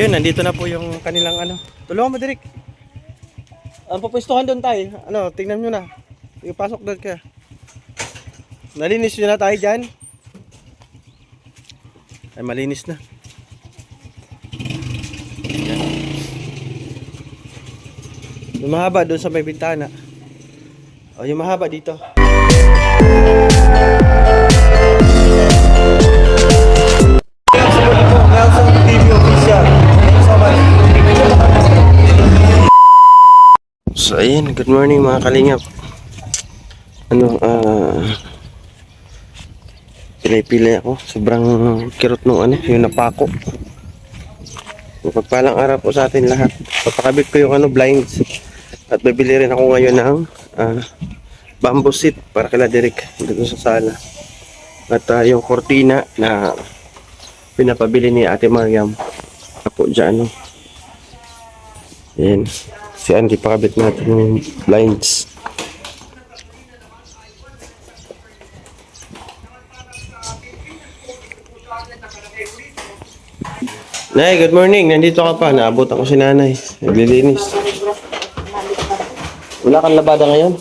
Ayun, nandito na po yung kanilang ano. Tulungan mo, Derek. Ang pupwestuhan doon tayo. Ano, tingnan nyo na. Ipasok doon ka. Nalinis nyo na tayo dyan. Ay, malinis na. Yan. Yung mahaba doon sa may bintana. O, yung mahaba dito. Nelson TV official. So ayun, good morning mga kalingap. Pilay-pilay ako. Sobrang kirot nung yung napako. Pagpalang araw po sa atin lahat. Papakabit ko yung blinds. At bibili rin ako ngayon ng bamboo seat para kila Derek dito sa sala. At yung kortina na pinapabili ni Ate Mariam. Ako dyan, Ayan. Si Andy, pakabit natin yung blinds. Nay, good morning. Nandito ka pa. Naabot ako si nanay. Naglilinis. Wala kang labada ngayon?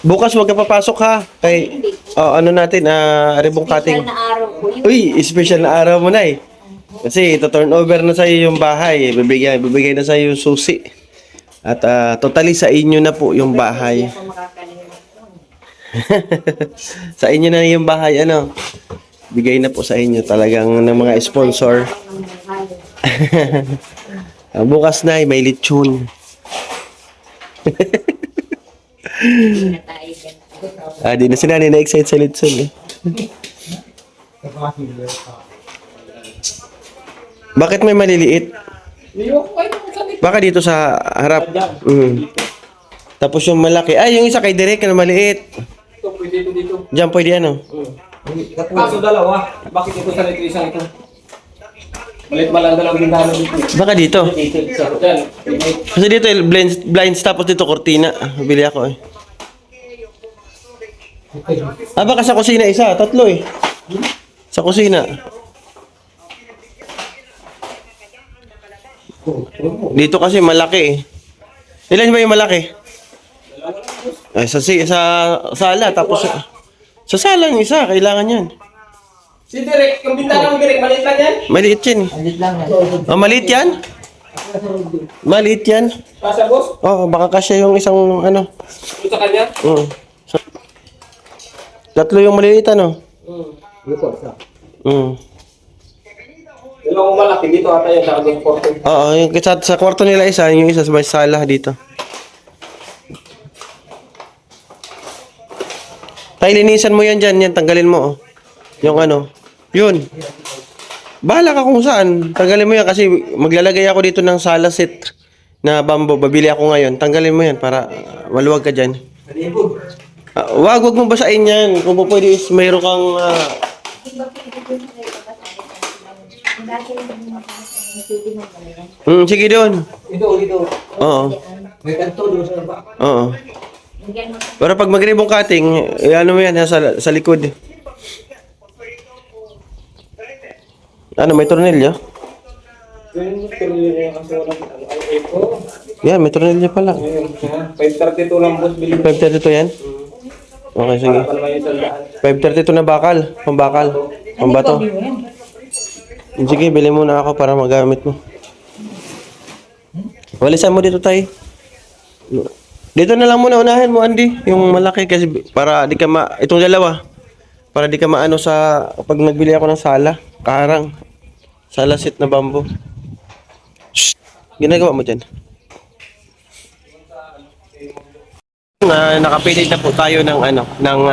Bukas wag ka papasok ha. Kay, natin, ribbon cutting. Special na araw ko yun. Uy, special na araw mo na eh. Kasi ito-turn over na sa'yo yung bahay. Bibigay na sa'yo yung susi. At totally sa inyo na po yung bahay. Hindi ako makakalimutan. Sa inyo na yung bahay, Bigay na po sa inyo talagang ng mga sponsor. Bukas na may lechon. Hindi na tayo ganito. Di na si nanay na-excite sa lechon Bakit may maliliit? Baka dito sa harap. Tapos yung malaki. Yung isa kay Derek na maliit. Ito, pwede ito dito. Diyan pwede Kaso dalawa. Bakit ito sa ito isang ito? Malit malang dalawang bintana dito. Baka dito. Yan. Kasi dito blinds tapos dito kortina. Bili ako baka sa kusina isa. Tatlo Sa kusina. Dito kasi malaki Ilan ba yung malaki? Ay, sa sala tapos sa sala yung isa, kailangan yan. Si Derek, yung bintana mo Derek, maliit lang yan? Maliit yan. Maliit yan? Maliit yan? Pasa boss? Baka kasya yung isang Ito sa kanya? Tatlo yung maliit Dalawang malaki dito ata yan, saka doon sa kwarto. Yung sa kwarto nila isa, yung isa sa may sala dito. Tay, linisan mo yan dyan, tanggalin mo yung yun. Bahala ka kung saan, tanggalin mo yan kasi maglalagay ako dito ng sala set na bamboo, babili ako ngayon. Tanggalin mo yan para maluwag ka dyan. Wag mo basahin yan. Kung po pwede is mayroon kang sige doon. Dito. Oo. May kanto doon sa baba. Oo. Pero pag mag-ribbon cutting, ano mo yan sa likod. May tornilyo? Yan, may tornilyo pala. 532 lang boss, bilhin. 532 yan? Okay, sige. 532 na bakal. Pambato. Sige, bili muna ako para magamit mo. Walisan mo dito tayo. Dito na lang muna, unahin mo Andy, yung malaki kasi para di ka itong dalawa. Para di ka maano sa pag nagbili ako ng sala, karang. Sala set na bamboo. Shh! Ginagawa mo dyan. Nakapili na po tayo ng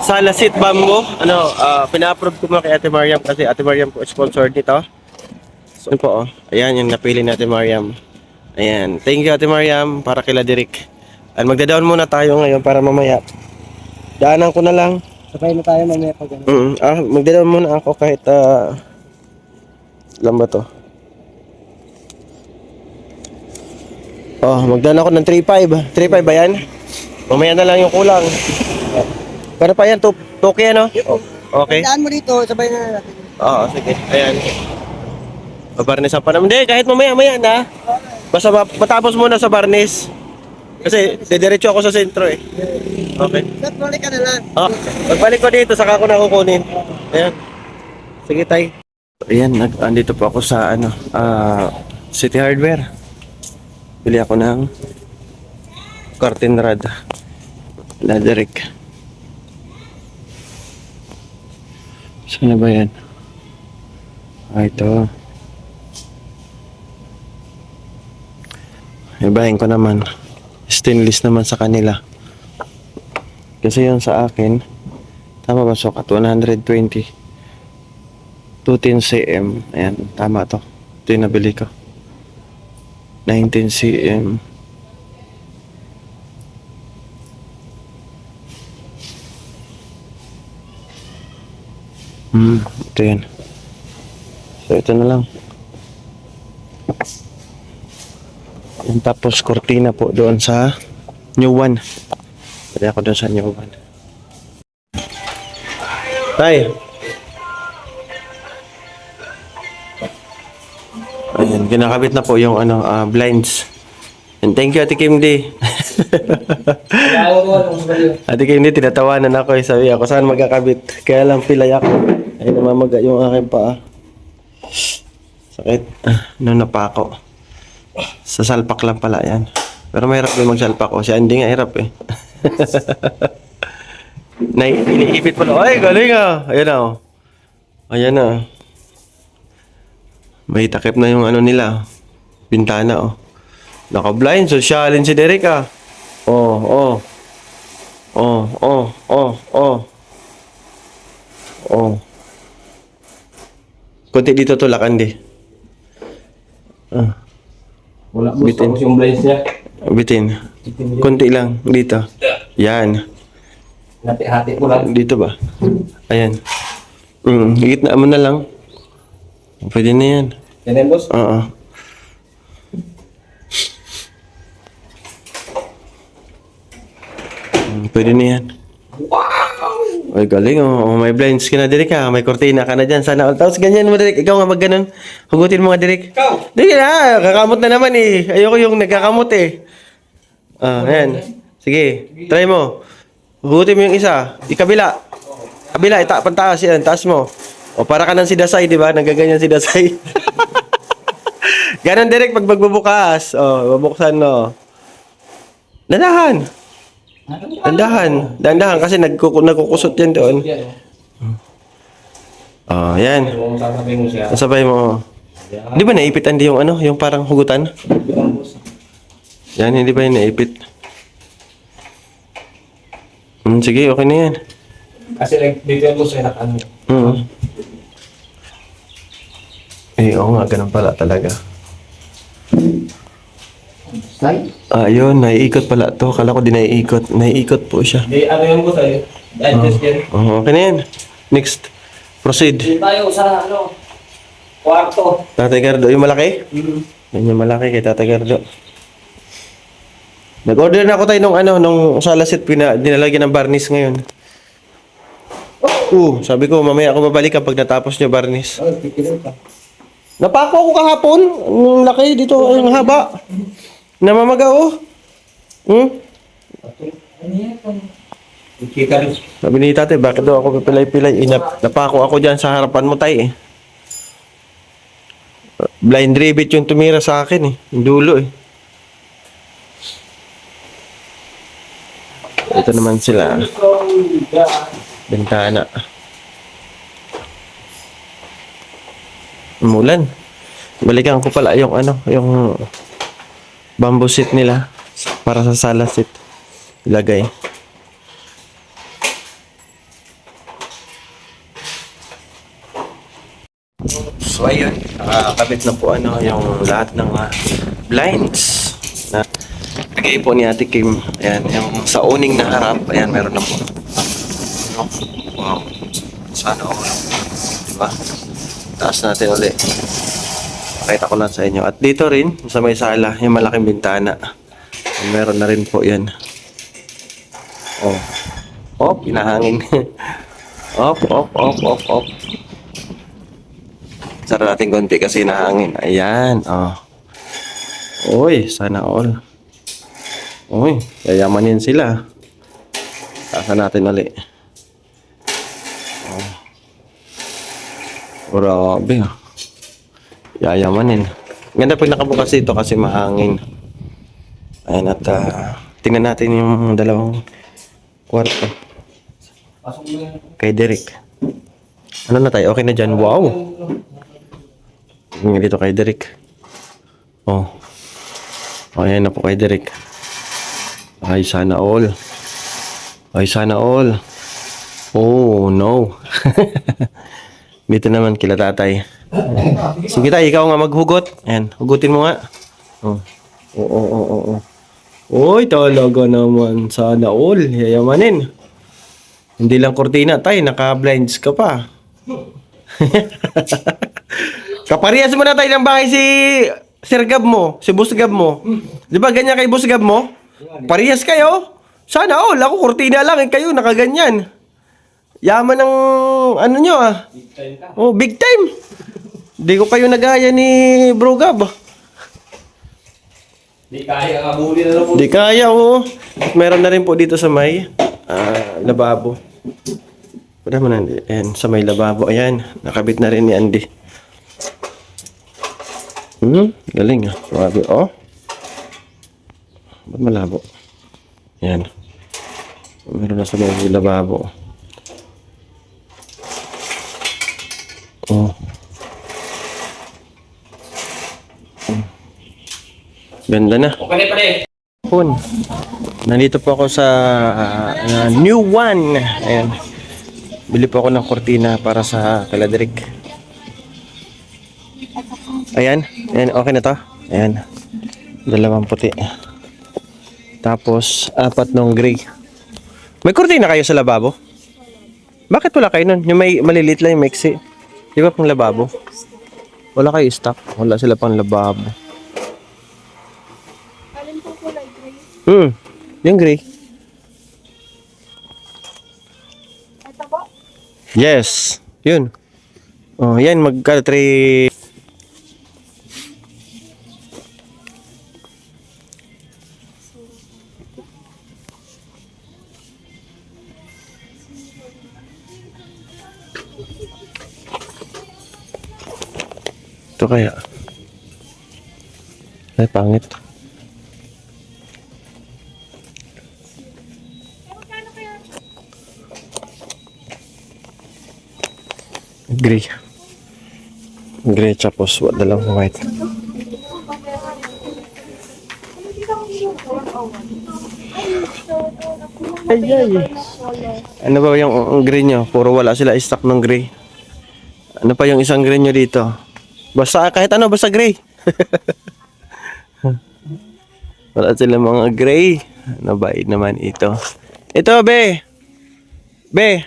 sala set bamboo. Pina-approve ko kay Ate Mariam kasi Ate Mariam po sponsored nito. So po, ayan yung napili natin Mariam. Ayan, thank you Ate Mariam para kila Derek. At magda-down muna tayo ngayon para mamaya. Daanan ko na lang. Sabay na tayo mamaya pag Magda-down muna ako kahit ilan ba to? Magdaan ako ng 3.5. 3.5 ba yan? Mamaya na lang yung kulang. Pero pa yan, 2K Okay. Daan mo dito, sabay na natin. Sige. Ayan. Babarnisan pa naman. Hindi, kahit mamaya-maya na. Basta matapos muna sa barnis. Kasi didiretso ako sa sentro eh. Okay. Balik ka na lang. Oh, pagbalik ko dito, saka ko na kukunin. Ayan. Sige, tay. Ayan, andito po ako sa City Hardware. Bili ako ng curtain rod. Laderick. Saan na ba yan? Ito. Ibahin ko naman. Stainless naman sa kanila. Kasi yung sa akin, tama ba sukat? 120. 210 cm. Ayan, tama to. Ito yung nabili ko. 19 cm. Ito yan. So, ito na lang. Yan, tapos, kortina po doon sa new one. Pwede ako doon sa new one. Tay! Ayan, kinakabit na po yung blinds. And thank you, Ate Kim D. Ate Kim D, tinatawanan ako eh. Sabi ako, saan magkakabit? Kaya lang pilay ako. Ay, namamaga yung aking paa. Sakit. Noon na pa ako. Sa salpak lang pala yan. Pero mahirap din magsalpak ko. Si Andy nga hirap eh. Iniipit pala. Ay, galing ah. Ayan na oh. Ayan na. May takip na yung nila. Bintana oh. Naka-blind. Sosyalin si Derek ah. Oh. Kunti dito tulak, Andy. Wala mo Bitin. tapos yung blinds niya. Bitin. Kunti lang. Dito. Yan. Hati-hati ko lang. Dito ba? Ayan. Higit na mo na lang. Pwede na yan. Yan yan, boss. Oo. Pwede na yan. Ay, galing oh. May blinds ka na, Derek ha. May kortina ka na dyan. Sana all. Tapos ganyan mo, Derek. Ikaw nga mag-ganon. Hugutin mo nga, Derek. Ikaw! Hindi na. Kakamot na naman eh. Ayoko yung nagkakamot eh. Ayan. Sige. Try mo. Hugutin mo yung isa. Ikabila. Kabila. Pantaas yan. Taas mo. O para ka ng si Dasay, di ba? Nagaganyan si Dasay. Ganon, Derek. Pag magbubukas. O, babuksan no. Dandahan. Dandahan kasi nagkukusot yan doon. Yan. Yan. Kung sasabihin mo siya. Nasabay mo. Di ba naipit Andy yung yung parang hugutan? Yan, boss. Yan, hindi ba yung naipit? Sige, okay na yan. Kasi like, dito yan, boss, ay nakano. Oo nga, ganun pala talaga. Ay? Yun, naiikot pala to. Kala ko di naiikot. Naiikot po siya. Di, ano yan, boss, ay? Adjust yan. Okay na yan. Next. Proceed. Di tayo sa, kwarto. Tatay Gardo, yung malaki? Yan yung malaki kay Tatay Gardo. Nag-order na ako tayo nung salasit dinalagyan ng barnis ngayon. Sabi ko mamaya ako babalik kapag natapos niya barnis. Oh, pikirin ka. Napako ako kahapon. Ang laki dito, ang haba. Namamaga oh. Kika rin. Sabi ni Tatay, bakit daw ako pipilay-pilay? Napako ako dyan sa harapan mo tay eh. Blind rivet yung tumira sa akin eh. Yung dulo eh. Ito naman sila. Bintana. Umulan. Balikan ko pala yung yung bamboo seat nila para sa sala seat. Ilagay. So ayun, nakakabit na po yung lahat ng blinds na bigay po ni Ate Kim. Ayan, yung sa owning na harap, ayan, meron na po. Wow. Sana all. Diba? Taas natin ulit. Pakita ko lang sa inyo. At dito rin, sa may sala, yung malaking bintana. Meron na rin po yan. Oh, pinahangin. Op. Sara natin konti kasi nahangin. Ayan, oh. Uy, sana all. Uy, yayamanin sila. Sasa natin ulit. Oh. Grabe, oh. Yayamanin. Ganda pag nakabukas ito kasi mahangin. Ayan, at tingnan natin yung dalawang kwarto. Pasok mo yan. Kay Derek. Ano na tayo? Okay na dyan. Wow! Tingnan dito kay Derek. Oh. Oh, ayan na po kay Derek. Ay, sana all. Ay, sana all. Oh, no. Dito naman kila tatay. Sige tayo, ikaw nga maghugot. Ayan, hugutin mo nga. Oh. Oo. Uy, talaga naman. Sana all. Yayamanin. Hindi lang kortina, tay. Naka-blinds ka pa. Kaparehas mo na tayo ng bahay si Sir Gab mo, si Boss Gab mo. Di ba ganyan kay Boss Gab mo? Parehas kayo. Sana all. Ako kortina lang. Kayo nakaganyan. Yaman ng ano nyo ah. Big time ka. Oh, big time. Di ko kayo nagaya ni Bro Gab. Di kaya nga buhuli na lang po. Di kaya, oh. Meron na rin po dito sa may lababo. Wala mo na, ayan, sa may lababo. Ayan, nakabit na rin ni Andy. Galing ah. Grabe, oh. Ba't malabo? Ayan. Meron na sa may lababo. Oh. Ganda na. Okay na pare. Pun. Nandito po ako sa New One. Ayan. Bili po ako ng kortina para sa Kaladrik. Ayan. Ayan. Okay na to. Ayan. Dalawang puti. Tapos, 4 nung gray. May kortina kayo sa lababo? Bakit wala kayo nun? Yung may maliliit lang yung mixi. Di ba pang lababo? Wala kayo stock. Wala sila pang lababo. Alin po kulay gray? Yung gray. Ito po? Yes. Yun. Oh, yan magka 3. Ito kaya. Ay, pangit. Gray. Gray tapos dalawang white. Ay, ay. Ano ba yung gray nyo? Puro wala sila stock ng gray. Ano pa yung isang gray nyo dito? Basta kahit ano, basta gray. Wala sila mga gray. Ano ba naman ito? Ito, be! Be!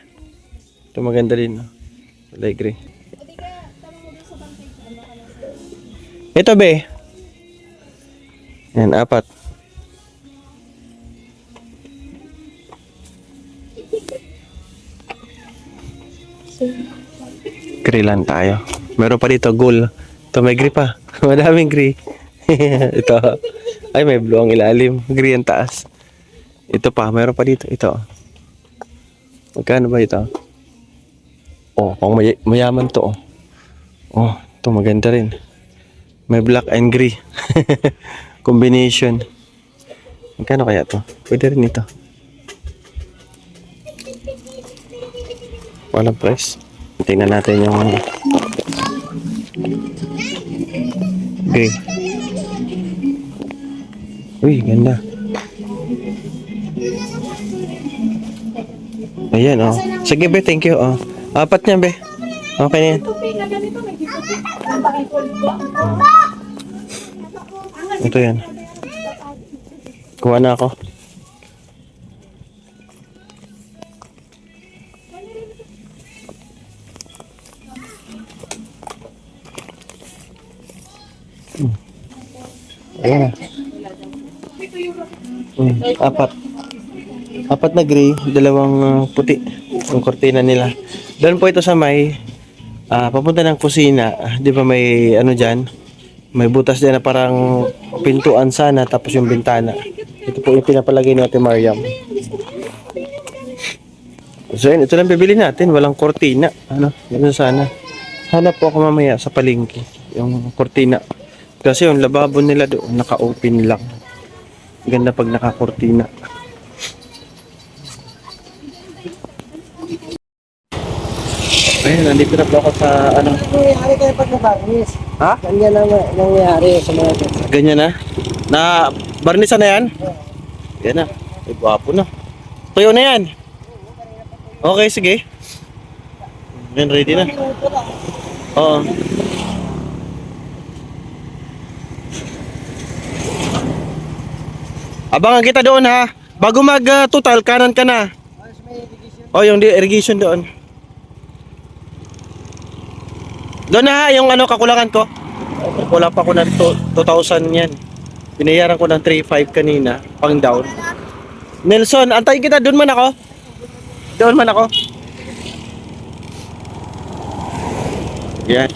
Ito maganda din. Kulay gray. Ito, be. Yan, 4. Gray lang tayo. Meron pa dito, gold. Ito, may gray pa. Madaming gray. Ito. Ay, may blue ang ilalim. Gray ang taas. Ito pa, meron pa dito. Ito. Magkano ba ito? Oh, pang mayaman to. Oh, ito maganda rin. May black and gray. Combination. Magkano kaya to? Pwede rin ito. Walang price. Tingnan natin yung gray. Uy, ganda. Ayan, oh. Sige, be, thank you, oh. 4 niya, be. Okay na yan. Tupi na ganito, may gitupi. Ang bakikol po. Ito yan. Kuha na ako. Ayan na. 4 na gray, 2 puti. Yung kortina nila. Doon po ito sa may Papunta ng kusina. Di ba may ano dyan? May butas dyan na parang pintuan sana tapos yung bintana. Ito po yung pinapalagay ni Ate Mariam. So yun, ito lang bibili natin. Walang kortina. Ano? Ganun sana. Hanap po ako mamaya sa palengke. Yung kortina. Kasi yung lababo nila doon naka-open lang. Ganda pag naka-kortina. Ayun, nandito na po ako sa ano. Nangyayari kayo pag nabarnis. Ha? Ganyan ang nangyayari sa mga Ganyan na. Na barnisan na yan? Yan na. Ay, gwapo na. Tuyo na yan. Okay, sige. Yan, ready na. Oo. Abangan kita doon ha. Bago mag-total, kanan ka na. Oh, yung irrigation doon. Doon na ha, yung ano, kakulangan ko. Kulang pa ko ng 2,000 yan. Binayaran ko ng 3,500 kanina, pang down. Nelson, antayin kita, doon man ako. Doon man ako. Yan.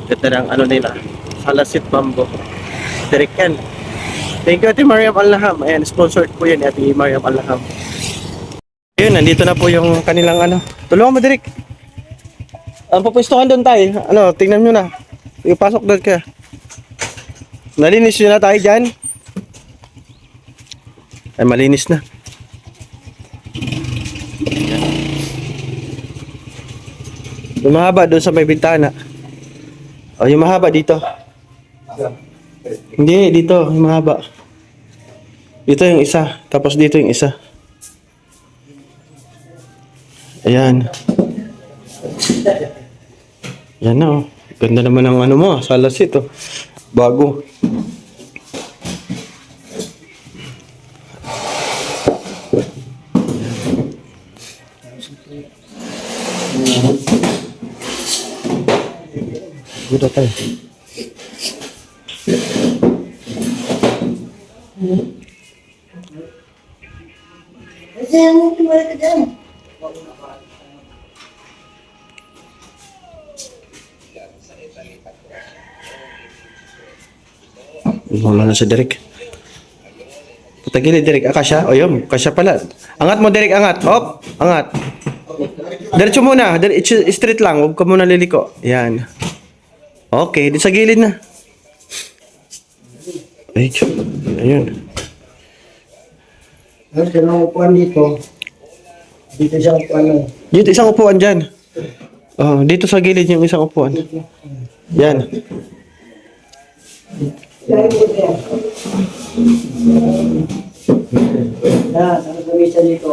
Ganda ng ano nila. Salasit Bamboo. Direct yan. Thank you, Ate Mariam Allaham. Ayan, sponsored po yan, Ate Mariam Allaham. Yun, nandito na po yung kanilang ano. Tulungan mo, Direk. Ang papustuhan doon tayo. Ano, tingnan nyo na. Ipasok doon ka. Nalinis nyo na tayo dyan. Ay, malinis na. Yung mahaba doon sa may bintana. O, yung mahaba dito. Hindi, dito. Yung mahaba. Dito yung isa. Tapos dito yung isa. Ayan. Yan na oh. Ganda naman ng ano mo, salasit oh. Bago. Dito tayo. Wala na si Derek. Patagili Derek, kasya? O yun, kasya pala. Angat mo Derek, angat. Hop, angat. Diretso muna, straight lang, huwag ka muna liliko. Yan. Okay, di sa gilid na. Ay, ayun. Ano siya ng upuan dito? Dito siya upuan na. Dito isang upuan dyan. Oh, dito sa gilid yung isang upuan. Yan. Ano gawin siya dito?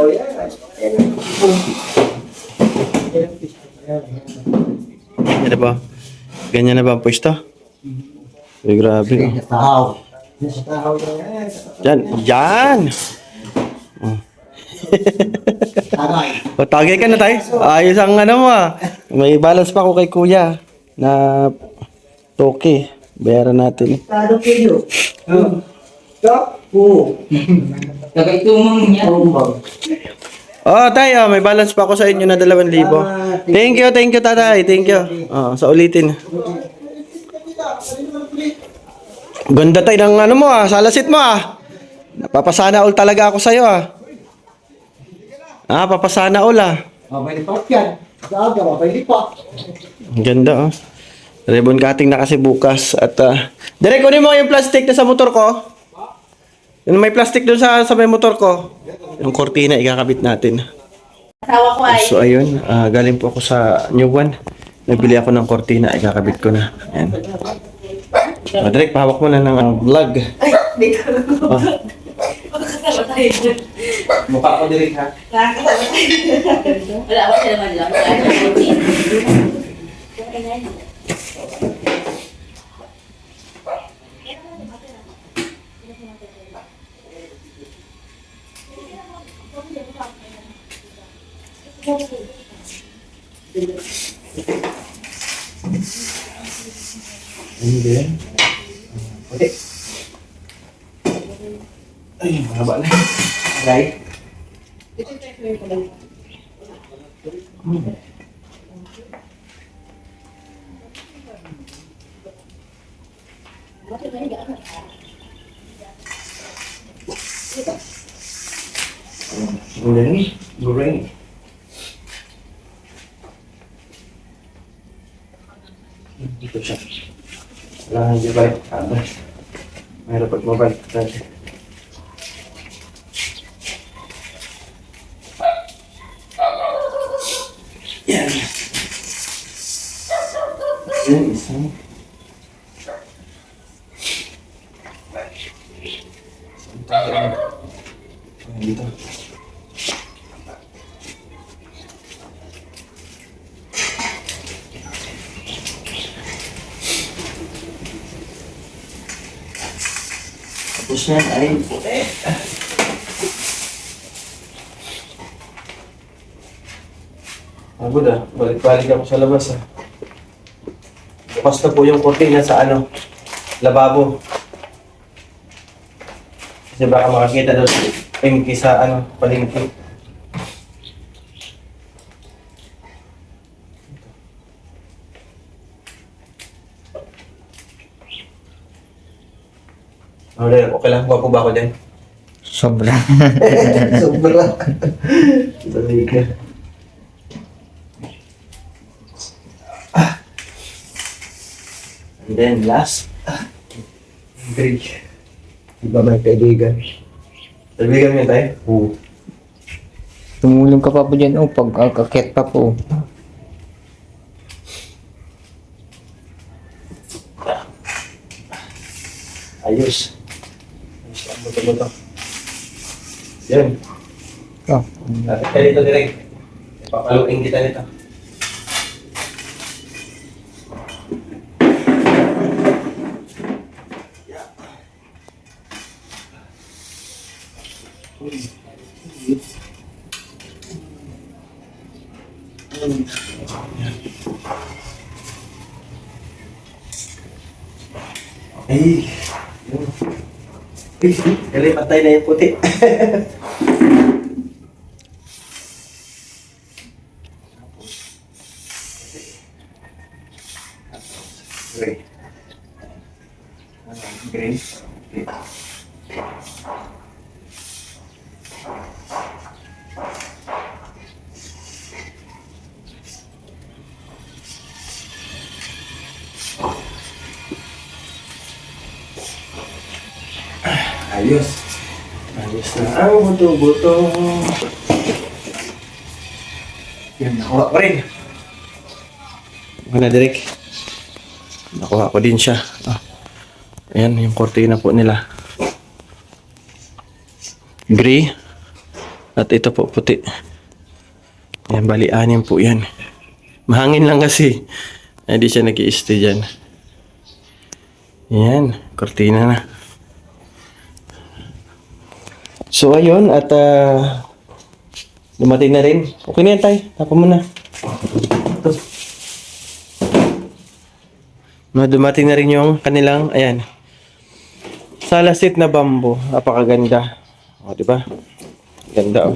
Yan na ba? Ganyan na ba ang pwesto? Ay, grabe. Oh. Tahaw. Nasa tahaw na yan. Yan. Yan. Taray. O, tagay ka na tayo. Ayos ang ano mo ah. May balance pa ako kay kuya na toke. Bayaran natin. Tado kayo. Oo. Nagaitumang niya. Oh, tayo. May balance pa ako sa inyo na 2,000. Thank you, tatay. Thank you. Oh, sa ulitin. Ganda tayo ng ano mo ah. Salasit mo ah. Napapasana all talaga ako sa'yo ah. Papasana all ah. Mabay lipat yan. Saaga, mabay lipat. Ang ganda oh. Ribbon cutting na kasi bukas at Direk, kunin mo yung plastic na sa motor ko. Yung may plastic doon sa may motor ko. Yung kortina ikakabit natin. Asawa ko ay. So ayun, galing po ako sa New One. Nagbili ako ng kortina, ikakabit ko na. Ayan. Direk, pahawak mo na ng vlog. Ay, dito. Oh. Makakasama tayo. Mukha ko Direk ha. Nakakasama tayo. Wala ako sila man lang. Wala ako Hindi. Okay. Ay, mahaba na. Right? Goreng. Goreng. Dito siya. Kailangan niya balik. Mayroon pag mabalik natin. Yan. Yan, isang. Dito. Tapos yan ay puti. Agod balik-balik ako sa labas Bukas na po yung kortina sa lababo. Kasi baka makakita daw si MK sa palengke. Okay lang, gwapo ba ako dyan? Sobra. Sobra. Sabi ka. And then last, bridge. Iba may kaibigan. Kaibigan mo yun tayo? Oo. Tumulong ka pa po dyan, pag-akit pa po. Ayos. Ayos lang, buto-buto. Yan. Oh. Lapit ka dito direct. Papaluin kita nito. Ay, kali patay na yung puti. Okay. Green. Okay. Ayos. Ayos na ang buto-buto. Yan, nakuha ko rin. Ano, Derek? Nakuha ko din siya. Ayan, yung kortina po nila. Gray. At ito po, puti. Ayan, bali, anim po yan. Mahangin lang kasi. Hindi siya nag-i-stay dyan. Ayan, kortina na. So ayun, at dumating na rin. Okay na yan tayo, tapo mo na. Ito. Dumating na rin yung kanilang, ayan, salasit na bamboo. Napakaganda. O, diba? Ganda,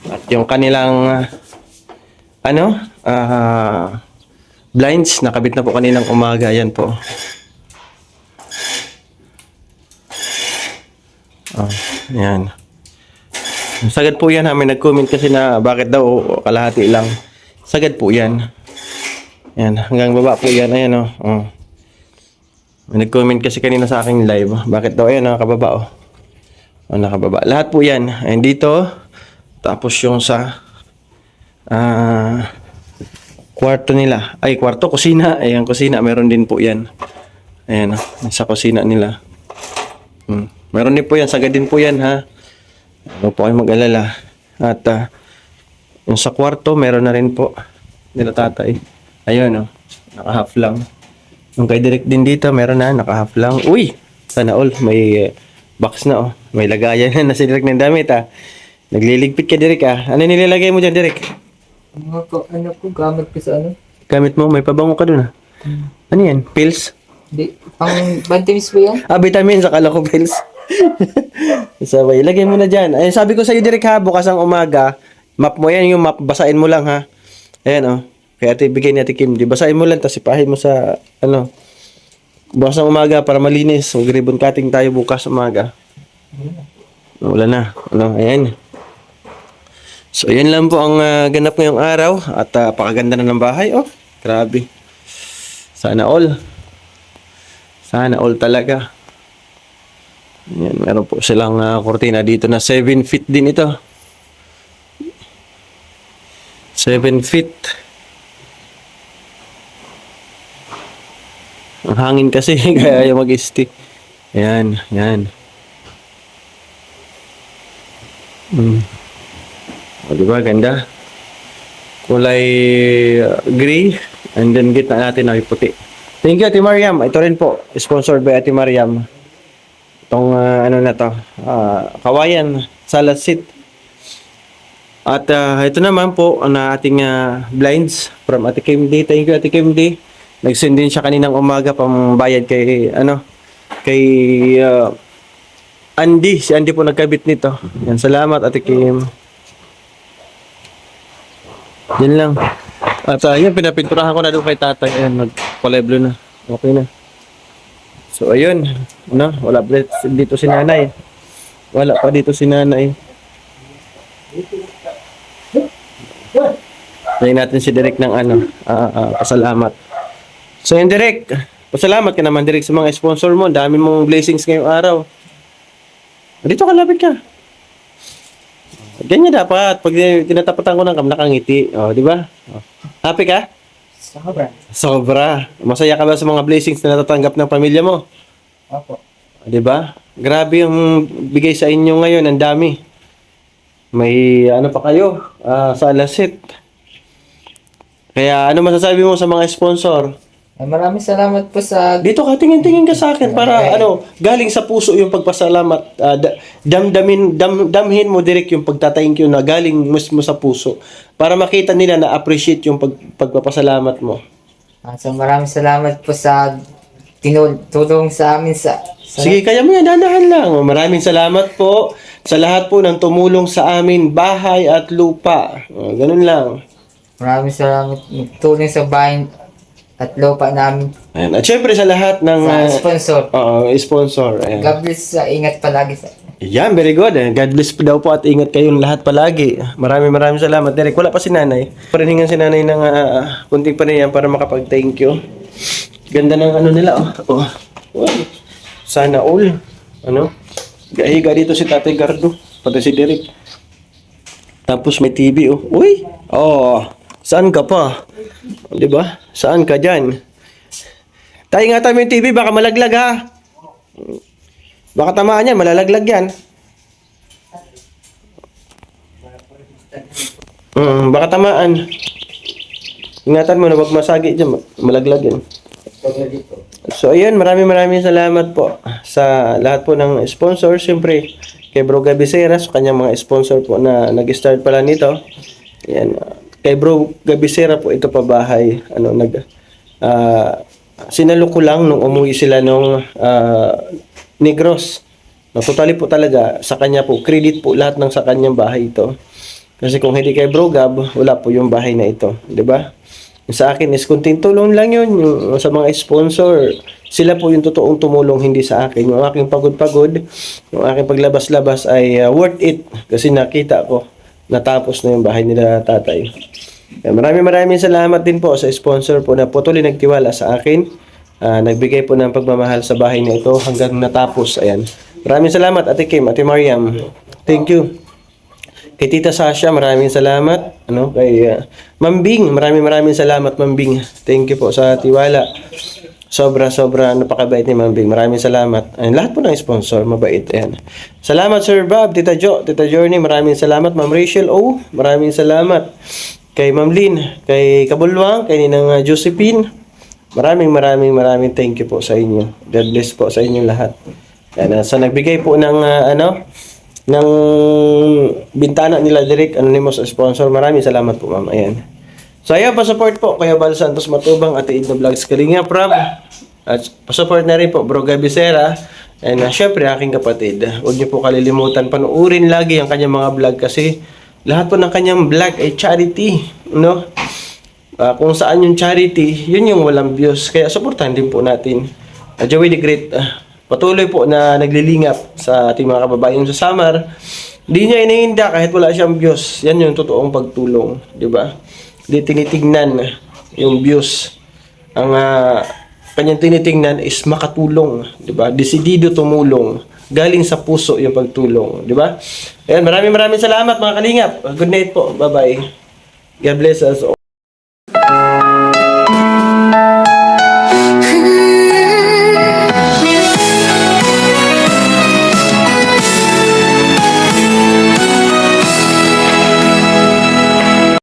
At yung kanilang, blinds, nakabit na po kaninang umaga. Ayan po. Ayan. Sagad po yan May nag-comment kasi na bakit daw kalahati lang. Sagad po yan. Ayan. Hanggang baba po yan. Ayan May nag-comment kasi kanina sa aking live. Bakit daw? Ayan nakababa nakababa. Lahat po yan. Ayan dito. Tapos yung sa kwarto nila. Ay kwarto, kusina. Ayan kusina. Meron din po yan. Ayan sa kusina nila. Meron din po yan, sagad din po yan ha. Ano po kayo mag-alala. At yung sa kwarto, meron na rin po nila tatay. Ayun naka-half lang. Yung kay Direk din dito, meron na, naka-half lang. Uy! Sana all, may box na May lagayan na si Direk ng damit Nagliligpit ka Direk Ano nilalagay mo dyan Direk? Ano po, gamit ko sa Gamit mo, may pabango ka dun Ano yan? Pills? Di, pang vitamins po yan? Vitamins, akala ko pills. Sabay, ilagay mo na dyan. Ay, sabi ko sa'yo Direk ha, bukas ang umaga, map mo yan, yung map, basahin mo lang ha. Ayan Kaya ito ibigay ni Ate Kim, di basahin mo lang, tapos ipahin mo sa, Bukas ng umaga para malinis. Mag-ribbon cutting tayo bukas umaga. Wala na. Ano, ayan. So, yan lang po ang ganap ngayong araw. At pakaganda na ng bahay. Oh, grabe. Sana all. Sana all talaga. Yan, meron po silang kortina dito na 7 feet din ito. 7 feet. Ang hangin kasi, kaya ayaw mag-stick. Ayan, yan. O, diba? Ganda. Kulay gray. And then, gitna natin ay puti. Thank you, Ate Mariam. Ito rin po, sponsored by Ate Mariam. Itong, ano na to, kawayan, salad seat. At ito naman po ang ating blinds from Ate Kim D. Thank you, Ate Kim D. Nag-send din siya kaninang umaga pambayad kay kay Andy. Si Andy po nagkabit nito. Yan, salamat Ate Kim. Yan lang. At yun, pinapinturahan ko na doon kay tatay. Ayan, nag-kulay blue na. Okay na. So ayun, no, wala pa dito si nanay. Wala pa dito si nanay. Sayin natin si Derek ng pasalamat. So yun, Derek, pasalamat ka naman, Derek, sa mga sponsor mo. Dami mong blessings ngayong araw. Dito ka, lapit ka. Ganyan dapat. Pag tinatapatan ko ng kam, nakangiti. O, di ba? O. Happy ka? Sobra. Sobra. Masaya ka ba sa mga blessings na natatanggap ng pamilya mo? Opo. O, di ba? Grabe yung bigay sa inyo ngayon. Ang dami. May ano pa kayo? Sa alasit. Kaya ano masasabi mo sa mga sponsor? Maraming salamat po sa... Dito ka, tingin-tingin ka sa akin para galing sa puso yung pagpasalamat. Damhin mo direct yung pagta-thank you na galing mismo sa puso para makita nila na appreciate yung pagpapasalamat mo. So maraming salamat po sa tulong sa amin sa Sige, kaya mo yan, danahan lang. Maraming salamat po sa lahat po ng tumulong sa amin, bahay at lupa. Ganun lang. Maraming salamat tulong sa bahay at lupa namin Ayan. At syempre sa lahat ng sa sponsor. sponsor. Ayan. God bless, ingat palagi sa... Yan, very good. God bless daw po at ingat kayong lahat palagi. Maraming salamat. Derek, wala pa si nanay. Pariningan si nanay ng kunting paniyan para makapag-thank you. Ganda ng ano nila, oh. Uy. Sana all. Ano? Gahiga dito si Tatay Gardo. Pati si Derek. Tapos may TV, oh. Uy! Oh, saan ka pa? Di ba? Saan ka dyan? Tayo nga tayo yung TV, baka malaglag ha. Baka tamaan yan, malalaglag yan. Baka tamaan. Ingatan mo na wag masagi dyan, malaglag yan. So ayun, maraming salamat po sa lahat po ng sponsor. Siyempre, kay Bro Gabi Serra, sa kanyang mga sponsor po na nag-start pala nito. Yan. Kay Bro Gabi Serra po ito pa bahay. Sinalo ko lang nung umuwi sila nung Negros. Totally po talaga sa kanya po. Credit po lahat ng sa kanyang bahay ito. Kasi kung hindi kay Bro Gab, wala po yung bahay na ito. 'Di ba? Sa akin is kunting tulong lang yun. Yung sa mga sponsor, sila po yung totoong tumulong, hindi sa akin. Yung aking pagod-pagod, yung aking paglabas-labas ay worth it. Kasi nakita ko, natapos na yung bahay nila tatay. Maraming salamat din po sa sponsor po na patuloy nagtiwala sa akin. Nagbigay po ng pagmamahal sa bahay na ito hanggang natapos. Ayan. Maraming salamat, Ate Kim, Ate Mariam. Thank you. Kay Tita Sasha, maraming salamat. Kay Mambing, maraming salamat, Mambing. Thank you po sa tiwala. Sobra napakabait ni Mambing. Maraming salamat. Ayan, lahat po ng sponsor, mabait. Ayan. Salamat Sir Bob, Tita Jo, Tita Journey, maraming salamat. Ma'am Rachel O, maraming salamat. Kay Ma'am Lynn, kay Kabulwang, kay Ninang Josephine. Maraming thank you po sa inyo. God bless po sa inyo lahat. Ayan, sa nagbigay po ng ng bintana nila direct anonymous sponsor. Maraming salamat po, ma'am. Ayan. So ayan, pa-support po Kuya Bal Santos Matubang, Ate Idno Vlogs Kalinga Prab. At pa-support na rin po Bro Gabi Serra. And syempre aking kapatid. Huwag niyo po kalilimutan panuorin lagi ang kanyang mga vlog kasi lahat po ng kanyang vlog ay charity, kung saan yung charity, yun yung walang views. Kaya supportahan din po natin Joey the Great, patuloy po na naglilingap sa ating mga kababayan sa Samar. Di niya iniinda kahit wala siyang views. Yan yung totoong pagtulong, di ba? Di tinitingnan yung views. Ang kanyang tinitingnan is makatulong, di ba? Desidido tumulong. Galing sa puso yung pagtulong, di ba? Ayan, maraming salamat mga kalingap. Good night po. Bye-bye. God bless us all.